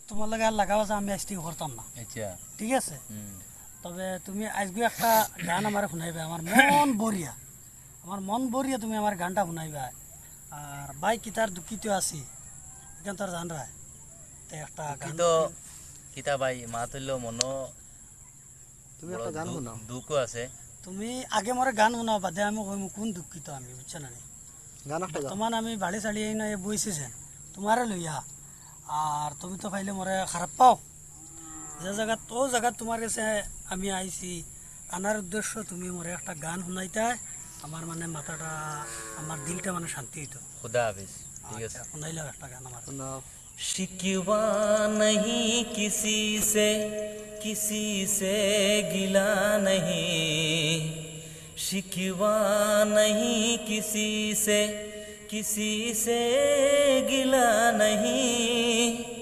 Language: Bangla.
তোমার লাগে আর লাগাও যে আমি আজকে করতাম না, আচ্ছা ঠিক আছে? তবে তুমি আজকে একটা গান আমার শুনাইবে, আমার মন বরিয়া, আমার মন বরিয়া তুমি আমার গানটা শুনাইবা। আর ভাই কিতার দুঃখিত আছি এখান তোর জান রায় একটা গান দুঃখিত কিতা ভাই মা তুল্য মনো তুমি একটা গান শোনাও। দুঃখও আছে। তুমি আগে মরে গান শোনাও, বাদে আমি কইম কোন দুঃখিত আমি, বুঝছো না? গান একটা গাও। বর্তমান আমি বাড়ি চাড়ি না বইছেছেন তোমারে লইয়া, আর তুমি তো পাইলে মরে খারাপ পাও। যে জায়গা তো জায়গা তোমার কাছে আমি আইছি, আনার উদ্দেশ্য তুমি মরে একটা গান শুনাইতা, আমার মানে মাথাটা, আমার দিলটা মানে শান্তি হইতো। খুদা হাফিজ। ঠিক আছে, শুনাইলাম একটা গান আমার। শোনাও। शिकवा नहीं किसी से गिला नहीं, शिकवा नहीं किसी से गिला नहीं,